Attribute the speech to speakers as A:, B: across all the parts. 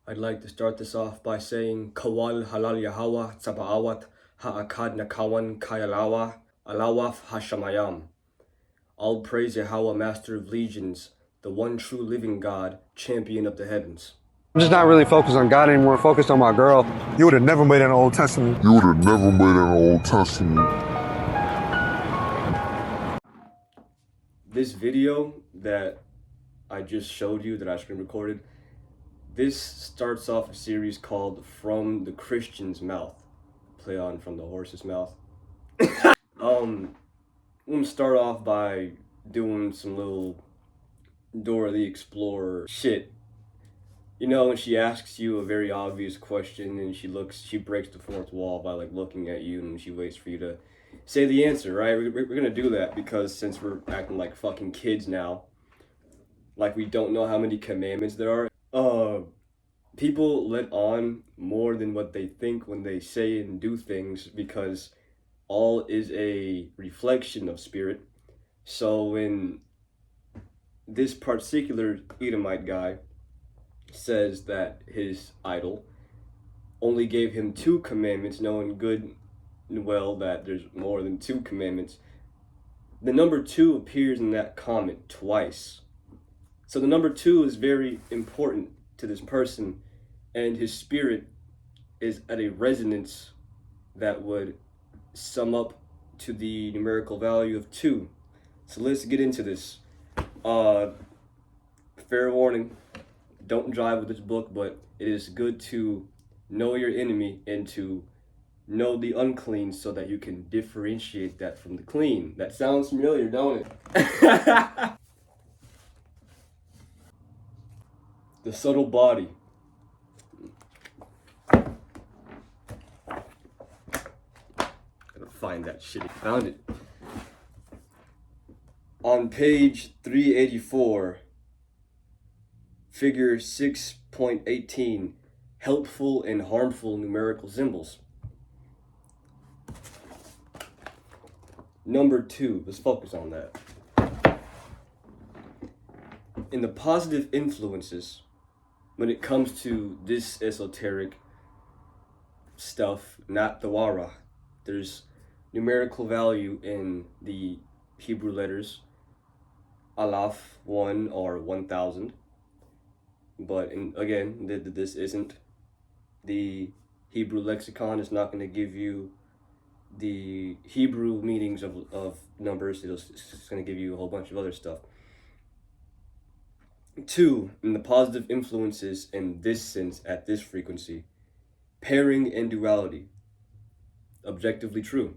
A: I'd like to start this off by saying Kawal Halal Yahwa Tsabaawat Ha'akad Nakawan Kayalawa Alawaf Hashamayam. All praise Yahweh, Master of Legions, the one true living God, champion of the heavens.
B: I'm just not really focused on God anymore, focused on my girl. You would have never made an Old Testament.
A: This video that I just showed you, that I screen recorded, this starts off a series called From the Christian's Mouth. Play on from the horse's mouth. I'm gonna start off by doing some little Dora the Explorer shit. You know, when she asks you a very obvious question and she breaks the fourth wall by like looking at you, and she waits for you to say the answer, right? We're gonna do that because since we're acting like fucking kids now, like we don't know how many commandments there are. People let on more than what they think when they say and do things, because all is a reflection of spirit. So when this particular Edomite guy says that his idol only gave him 2 commandments, knowing good and well that there's more than 2 commandments, the number 2 appears in that comment twice. So the number 2 is very important to this person, and his spirit is at a resonance that would sum up to the numerical value of 2. So let's get into this. Fair warning, don't drive with this book, but it is good to know your enemy and to know the unclean so that you can differentiate that from the clean. That sounds familiar, don't it? The subtle body. Gotta find that shit. I found it. On page 384, figure 6.18, helpful and harmful numerical symbols. Number 2, let's focus on that. In the positive influences, when it comes to this esoteric stuff, not the wara, there's numerical value in the Hebrew letters, alaf, 1 or 1000. But again, this isn't the Hebrew lexicon. It's not going to give you the Hebrew meanings of numbers. It's going to give you a whole bunch of other stuff. 2, in the positive influences in this sense, at this frequency, pairing and duality, objectively true,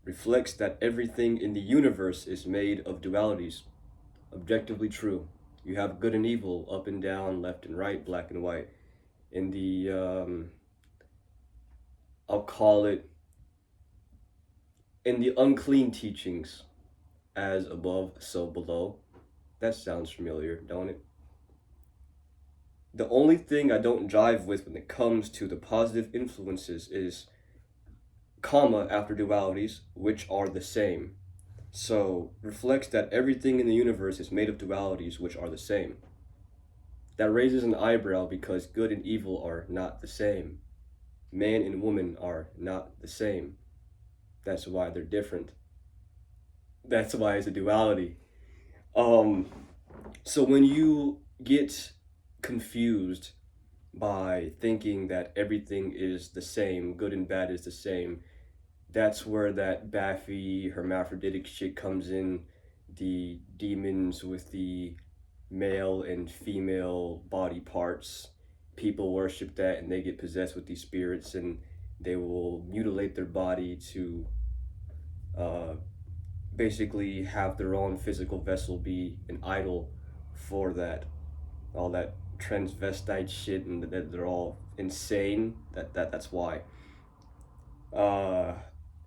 A: reflects that everything in the universe is made of dualities, objectively true. You have good and evil, up and down, left and right, black and white. In the, I'll call it, in the unclean teachings, as above, so below. That sounds familiar, don't it? The only thing I don't jive with when it comes to the positive influences is comma after dualities, which are the same. So, reflects that everything in the universe is made of dualities, which are the same. That raises an eyebrow because good and evil are not the same. Man and woman are not the same. That's why they're different. That's why it's a duality. So when you get confused by thinking that everything is the same, good and bad is the same, that's where that Baffy hermaphroditic shit comes in. The demons with the male and female body parts, people worship that and they get possessed with these spirits, and they will mutilate their body to basically have their own physical vessel be an idol for that, all that transvestite shit, and that they're all insane. That's why. The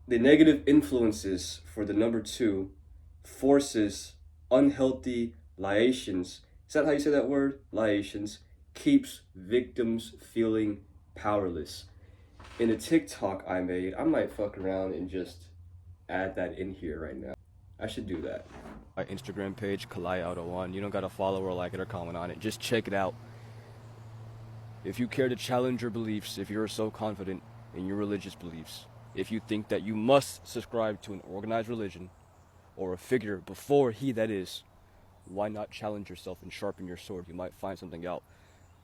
A: negative influences for the number 2 forces unhealthy liations. Is that how you say that word? Liations. Keeps victims feeling powerless. In a TikTok I made, I might fuck around and just add that in here right now. I should do that. My Instagram page, Kalai Auto One. You don't gotta follow or like it or comment on it. Just check it out.
C: If you care to challenge your beliefs, if you're so confident in your religious beliefs, if you think that you must subscribe to an organized religion or a figure before he that is, why not challenge yourself and sharpen your sword? You might find something out.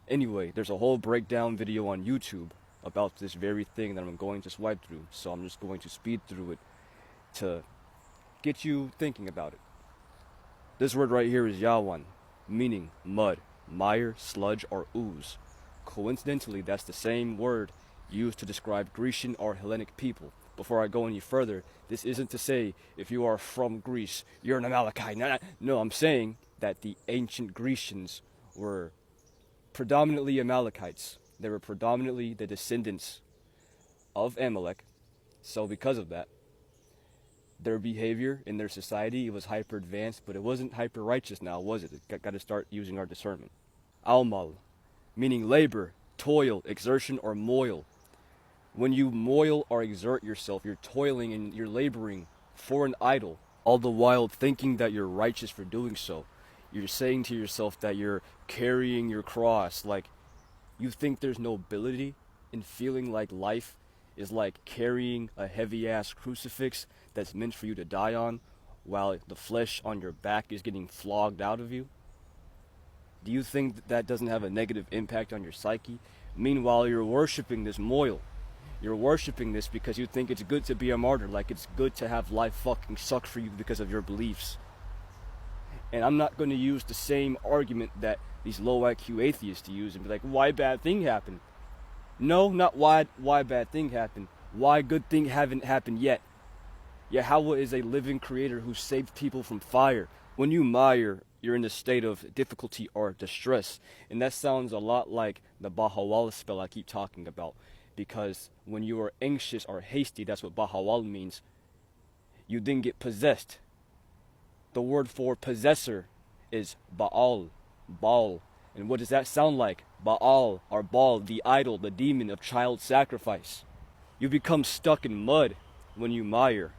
C: Anyway, there's a whole breakdown video on YouTube about this very thing that I'm going to swipe through, so I'm just going to speed through it to get you thinking about it. This word right here is Yawan, meaning mud, mire, sludge, or ooze. Coincidentally, that's the same word used to describe Grecian or Hellenic people. Before I go any further, this isn't to say if you are from Greece, you're an Amalekite. No, I'm saying that the ancient Grecians were predominantly Amalekites. They were predominantly the descendants of Amalek. So because of that, their behavior in their society, it was hyper advanced, but it wasn't hyper righteous now, was it? Got to start using our discernment. Almal, meaning labor, toil, exertion, or moil. When you moil or exert yourself, you're toiling and you're laboring for an idol, all the while thinking that you're righteous for doing so. You're saying to yourself that you're carrying your cross, like you think there's nobility in feeling like life is like carrying a heavy-ass crucifix that's meant for you to die on, while the flesh on your back is getting flogged out of you? Do you think that that doesn't have a negative impact on your psyche? Meanwhile, you're worshiping this moil. You're worshiping this because you think it's good to be a martyr, like it's good to have life fucking suck for you because of your beliefs. And I'm not going to use the same argument that these low IQ atheists use and be like, why bad thing happened? No, not why bad thing happened. Why good thing haven't happened yet. Yahweh is a living creator who saved people from fire. When you mire, you're in a state of difficulty or distress. And that sounds a lot like the Baha'u'llah spell I keep talking about. Because when you are anxious or hasty, that's what Baha'u'llah means, you then get possessed. The word for possessor is Baal, Baal. And what does that sound like? Baal or Baal, the idol, the demon of child sacrifice. You become stuck in mud when you mire.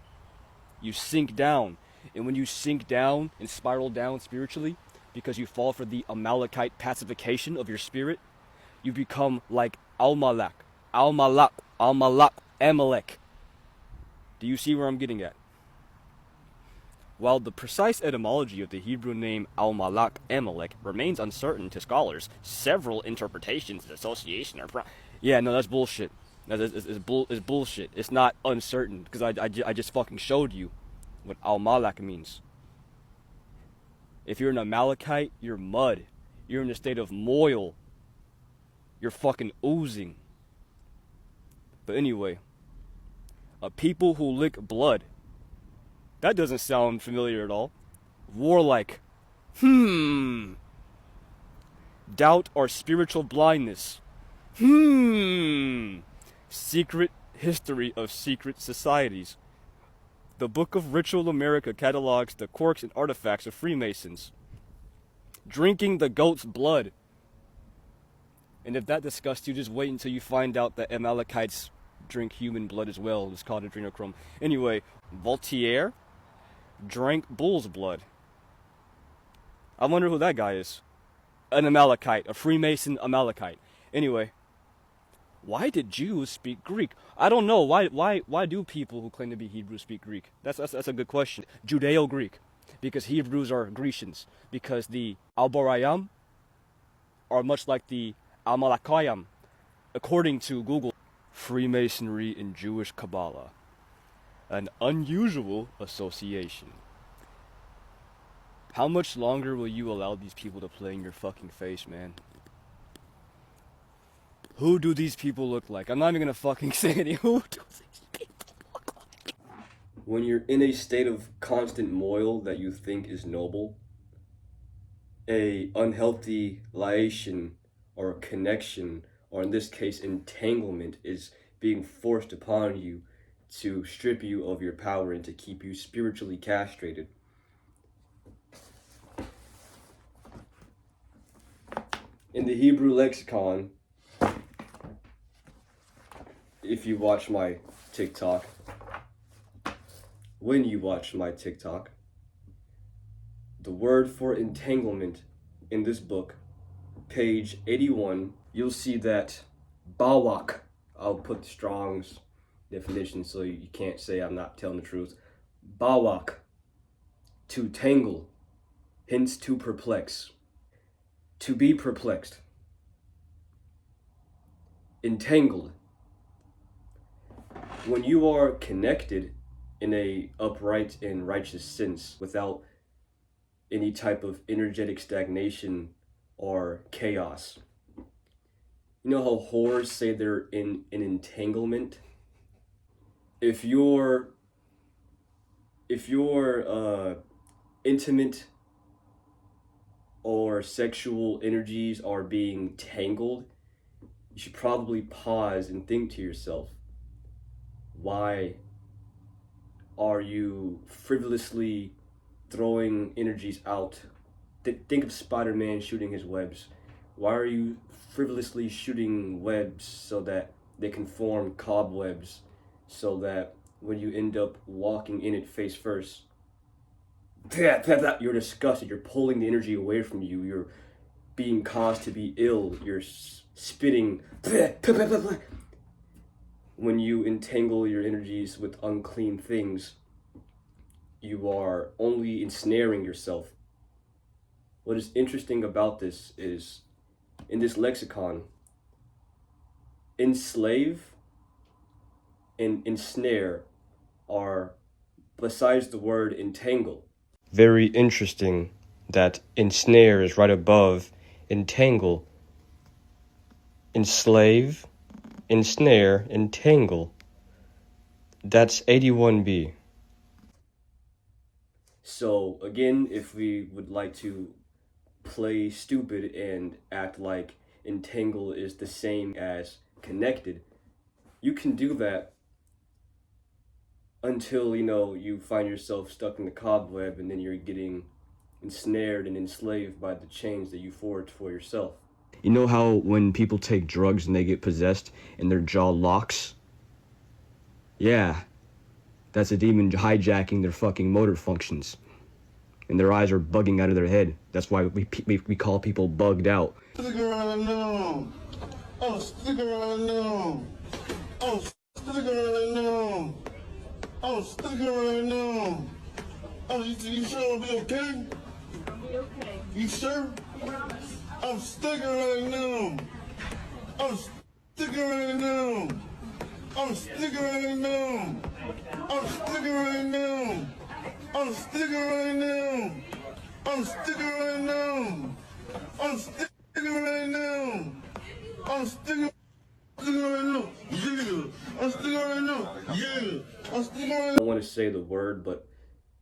C: You sink down. And when you sink down and spiral down spiritually, because you fall for the Amalekite pacification of your spirit, you become like Al-Malak, Amalek. Do you see where I'm getting at? While the precise etymology of the Hebrew name Al-Malak, Amalek, remains uncertain to scholars, several interpretations and association are yeah, no, that's bullshit. It's bullshit. It's not uncertain, because I just fucking showed you what Al-Malak means. If you're an Amalekite, you're mud. You're in a state of moil. You're fucking oozing. But anyway, a people who lick blood. That doesn't sound familiar at all. Warlike. Doubt or spiritual blindness. Secret history of secret societies. The Book of Ritual America catalogs the quirks and artifacts of Freemasons. Drinking the goat's blood. And if that disgusts you, just wait until you find out that Amalekites drink human blood as well. It's called adrenochrome. Anyway, Voltaire drank bull's blood. I wonder who that guy is. An Amalekite, a Freemason Amalekite. Anyway, why did Jews speak Greek? I don't know. Why do people who claim to be Hebrews speak Greek? That's a good question. Judeo-Greek. Because Hebrews are Grecians. Because the Alborayam are much like the Amalekayam, according to Google. Freemasonry and Jewish Kabbalah. An unusual association. How much longer will you allow these people to play in your fucking face, man? Who do these people look like? I'm not even gonna fucking say any. Who do these people look like?
A: When you're in a state of constant moil that you think is noble, a unhealthy liation or connection, or in this case entanglement, is being forced upon you to strip you of your power and to keep you spiritually castrated. In the Hebrew lexicon, if you watch my TikTok, when you watch my TikTok, the word for entanglement in this book, page 81, you'll see that bawak, I'll put the Strong's definition so you can't say I'm not telling the truth. Bawak, to tangle, hence to perplex. To be perplexed. Entangled. When you are connected in a upright and righteous sense without any type of energetic stagnation or chaos. You know how whores say they're in an entanglement? If your intimate or sexual energies are being tangled, you should probably pause and think to yourself, why are you frivolously throwing energies out? Think of Spider-Man shooting his webs. Why are you frivolously shooting webs so that they can form cobwebs, so that when you end up walking in it face first, you're disgusted, you're pulling the energy away from you, you're being caused to be ill, you're spitting. When you entangle your energies with unclean things, you are only ensnaring yourself. What is interesting about this is, in this lexicon, enslave and ensnare are, besides the word entangle. Very interesting that ensnare is right above entangle. Enslave, ensnare, entangle. That's 81B. So again, if we would like to play stupid and act like entangle is the same as connected, you can do that until, you find yourself stuck in the cobweb and then you're getting ensnared and enslaved by the chains that you forged for yourself. You know how when people take drugs and they get possessed and their jaw locks? Yeah, that's a demon hijacking their fucking motor functions. And their eyes are bugging out of their head. That's why we call people bugged out.
D: Stick around now. Oh, stick around now. Oh, stick around now. Oh, stick around now. Oh, you sure I'll be okay?
E: I'll be okay.
D: You sure?
E: Promise.
D: I'm sticking right now. I'm sticking right now. I'm sticking right now. I'm sticking right now. I'm sticking right now. I'm sticking right now. I'm sticking right now. I'm sticking right now. Yeah. I'm sticking right now. Yeah. I'm sticking right now.
A: I don't want to say the word, but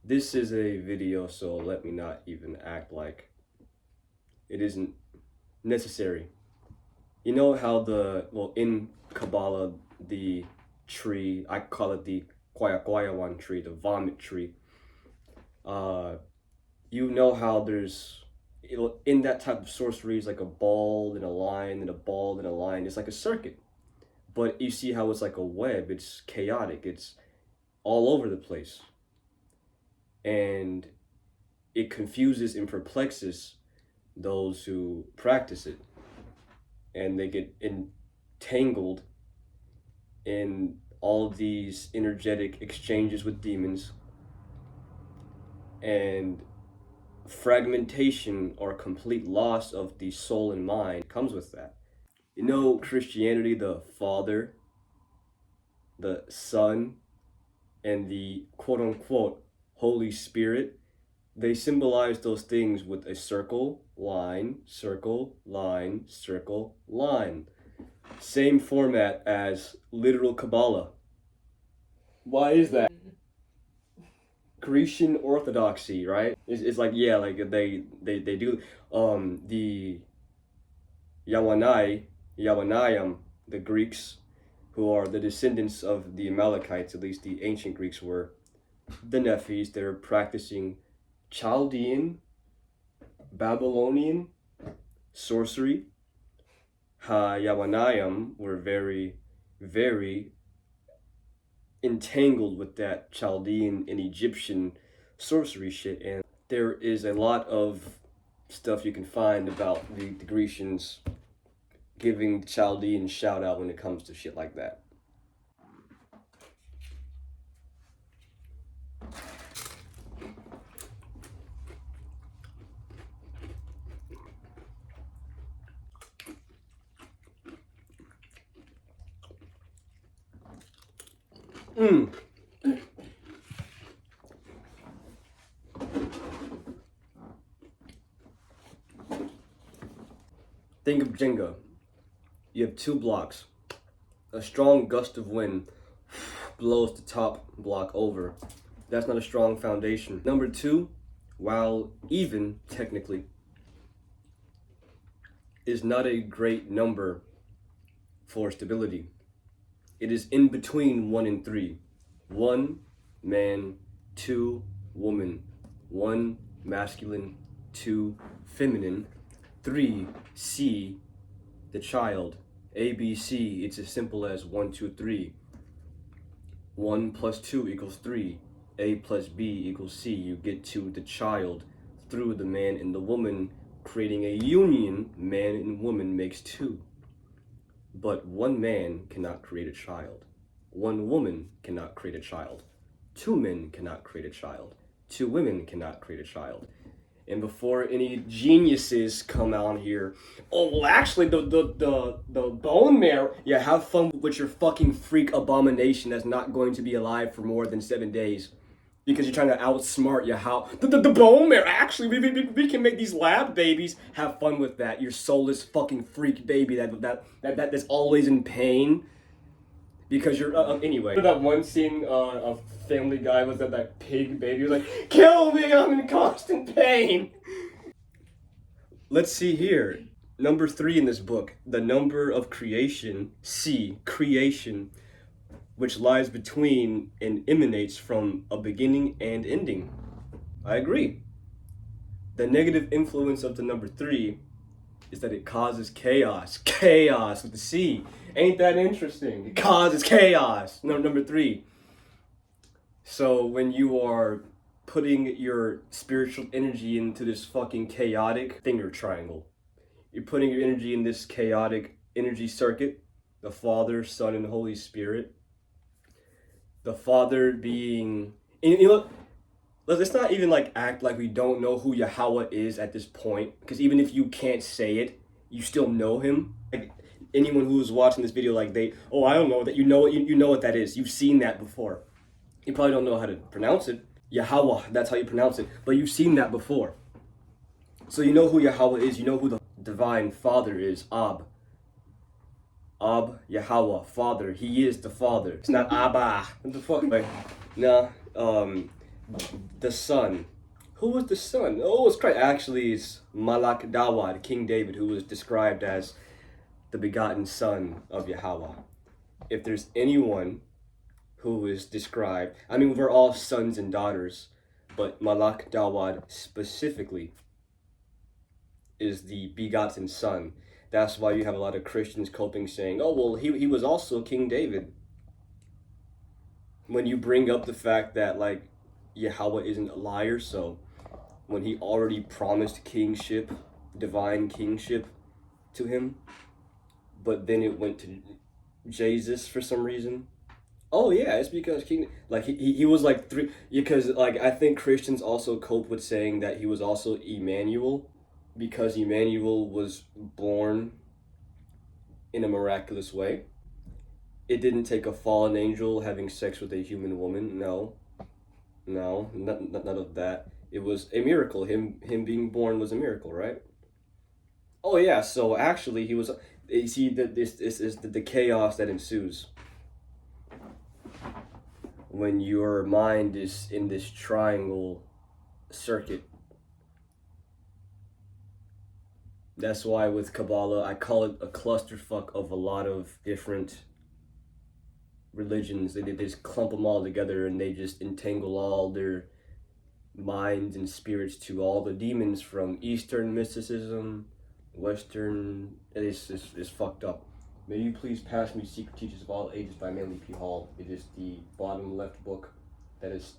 A: this is a video, so let me not even act like it isn't necessary. You know how in Kabbalah, the tree, I call it the Kwayawan tree, the vomit tree. You know how there's, in that type of sorcery, it's like a ball and a line and a ball and a line. It's like a circuit. But you see how it's like a web. It's chaotic. It's all over the place. And it confuses and perplexes those who practice it. And they get entangled in all of these energetic exchanges with demons, and fragmentation or complete loss of the soul and mind comes with that. You know, Christianity, the Father, the Son, and the quote-unquote Holy Spirit, they symbolize those things with a circle, line, circle, line, circle, line. Same format as literal Kabbalah. Why is that? Grecian Orthodoxy, right? It's like, yeah, like they do the Yawanayim, the Greeks, who are the descendants of the Amalekites, at least the ancient Greeks were, the Nephis. They're practicing Chaldean, Babylonian sorcery. Yawanayim were very, very entangled with that Chaldean and Egyptian sorcery shit, and there is a lot of stuff you can find about the Grecians giving Chaldean shout out when it comes to shit like that. Think of Jenga. You have 2 blocks. A strong gust of wind blows the top block over. That's not a strong foundation. Number 2, while even technically, is not a great number for stability. It is in between 1 and 3. 1 man, 2 woman. 1 masculine, 2 feminine. 3 C, the child. A, B, C, it's as simple as 1, 2, 3. 1 plus 2 equals 3. A plus B equals C. You get to the child through the man and the woman, creating a union. Man and woman makes 2. But 1 man cannot create a child. 1 woman cannot create a child. 2 men cannot create a child. 2 women cannot create a child. And before any geniuses come out here, oh well, actually the bone marrow. Yeah, have fun with your fucking freak abomination that's not going to be alive for more than 7 days, because you're trying to outsmart Yahweh. The bone marrow. Actually, we can make these lab babies. Have fun with that. Your soulless fucking freak baby that's always in pain. Because you're anyway. That one scene of Family Guy was that pig baby was like, "Kill me, I'm in constant pain." Let's see here. Number 3 in this book, the number of creation, C, creation, which lies between and emanates from a beginning and ending. I agree. The negative influence of the number 3 is that it causes chaos. Chaos with the C. Ain't that interesting? It causes chaos. Number 3. So when you are putting your spiritual energy into this fucking chaotic finger triangle, you're putting your energy in this chaotic energy circuit, the Father, Son, and Holy Spirit. The Father being, you know, let's not even like act like we don't know who Yahweh is at this point, because even if you can't say it, you still know him. Like anyone who's watching this video, like I don't know that you know what that is. You've seen that before. You probably don't know how to pronounce it. Yahweh, that's how you pronounce it. But you've seen that before. So you know who Yahweh is. You know who the divine Father is. Ab, Yahweh, Father. He is the Father. It's not Abba. What the fuck? Like, nah. The Son. Who was the Son? Oh, it's Christ. Actually, it's Malak Dawad, King David, who was described as the begotten Son of Yahweh. If there's anyone who is described, I mean, we're all sons and daughters, but Malak Dawad specifically is the begotten Son. That's why you have a lot of Christians coping saying, oh, well, he was also King David. When you bring up the fact that, like, Yahweh isn't a liar, so when he already promised kingship, divine kingship to him, but then it went to Jesus for some reason. Oh yeah, it's because he was like 3, because like I think Christians also cope with saying that he was also Emmanuel, because Emmanuel was born in a miraculous way. It didn't take a fallen angel having sex with a human woman. No, none of that. It was a miracle. Him being born was a miracle, right? Oh yeah. So actually, he was. You see, this is the chaos that ensues when your mind is in this triangle circuit. That's why with Kabbalah, I call it a clusterfuck of a lot of different religions. They just clump them all together and they just entangle all their minds and spirits to all the demons from Eastern mysticism, Western. It's fucked up. May you please pass me Secret Teachers of All Ages by Manly P. Hall. It is the bottom left book that is,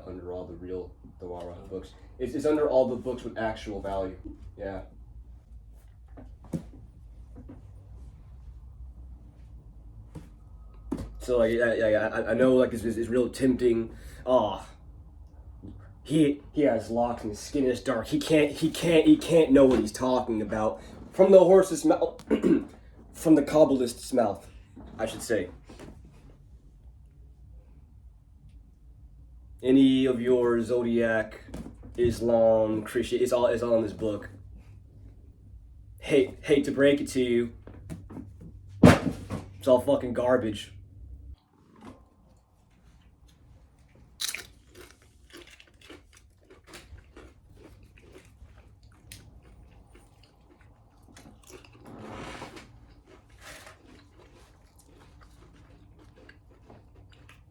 A: under all the real Dawara books. It's under all the books with actual value. Yeah. So like, I know like this is real tempting. Oh, he has locks and his skin is dark. He can't know what he's talking about. From the horse's mouth, from the Kabbalist's mouth, I should say. Any of your Zodiac, Islam, Christian, it's all in this book. Hate to break it to you. It's all fucking garbage.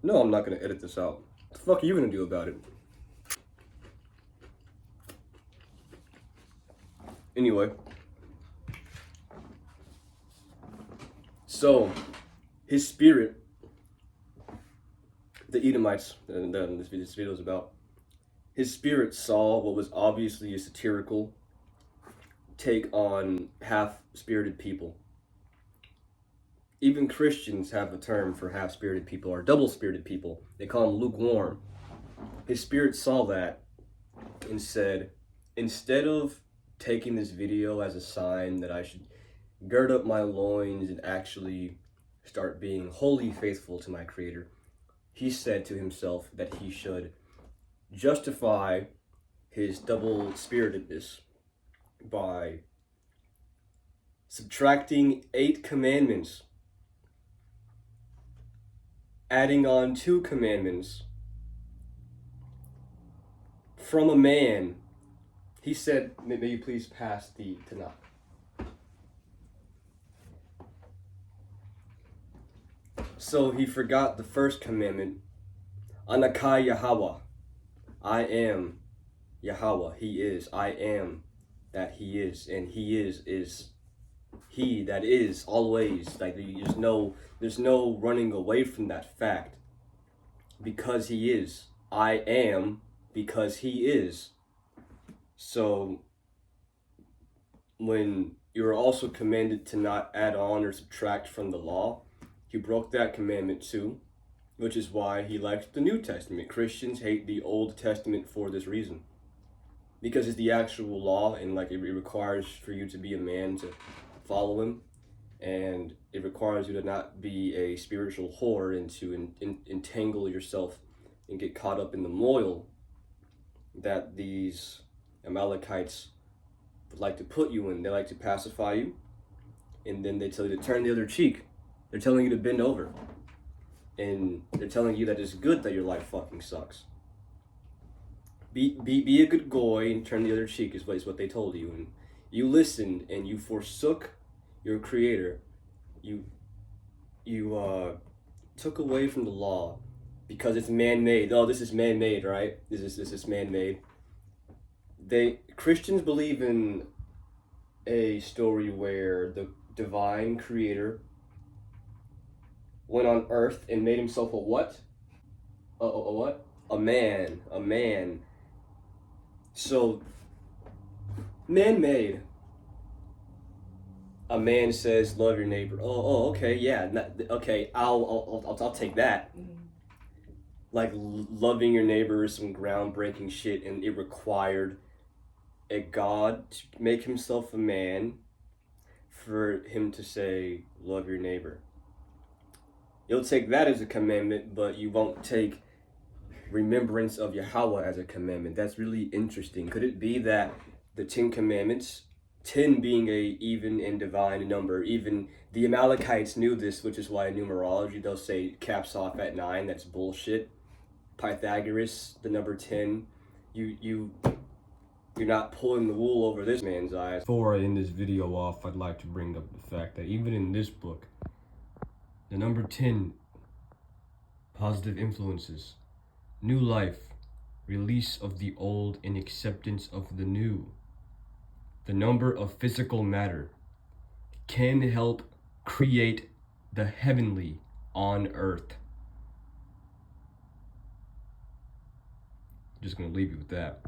A: No, I'm not gonna edit this out. What the fuck are you gonna do about it? Anyway. So, his spirit, the Edomites, that this video is about, his spirit saw what was obviously a satirical take on half-spirited people. Even Christians have a term for half-spirited people, or double-spirited people. They call them lukewarm. His spirit saw that and said, instead of taking this video as a sign that I should gird up my loins and actually start being wholly faithful to my Creator, he said to himself that he should justify his double-spiritedness by subtracting 8 commandments, adding on 2 commandments from a man. He said, may you please pass the Tanakh. So he forgot the first commandment, Anakai Yahweh. I am Yahweh. He is. I am that he is. And he is he that is always. Like there's no running away from that fact. Because he is. I am because he is. So when you're also commanded to not add on or subtract from the law, he broke that commandment too, which is why he likes the New Testament. Christians hate the Old Testament for this reason. Because it's the actual law, and like it requires for you to be a man to follow him, and it requires you to not be a spiritual whore and to entangle yourself and get caught up in the moil that these Amalekites would like to put you in. They like to pacify you, and then they tell you to turn the other cheek. They're telling you to bend over, and they're telling you that it's good that your life fucking sucks. Be a good goy and turn the other cheek is what they told you, and you listened and you forsook your Creator. You took away from the law because it's man-made. Oh, this is man-made, right? This is man-made. Christians believe in a story where the divine Creator went on earth and made himself a what? A what? A man. So, man-made. A man says, "Love your neighbor." Oh, okay, yeah, okay. I'll take that. Like loving your neighbor is some groundbreaking shit, and it required a God to make himself a man for him to say, "Love your neighbor." You'll take that as a commandment, but you won't take remembrance of Yahweh as a commandment. That's really interesting. Could it be that the 10 commandments, 10 being a even and divine number, even the Amalekites knew this, which is why in numerology they'll say caps off at 9. That's bullshit. Pythagoras, the number 10, you're not pulling the wool over this man's eyes. Before I end this video off, I'd like to bring up the fact that even in this book, the number 10, positive influences, new life, release of the old and acceptance of the new. The number of physical matter can help create the heavenly on earth. Just gonna leave you with that.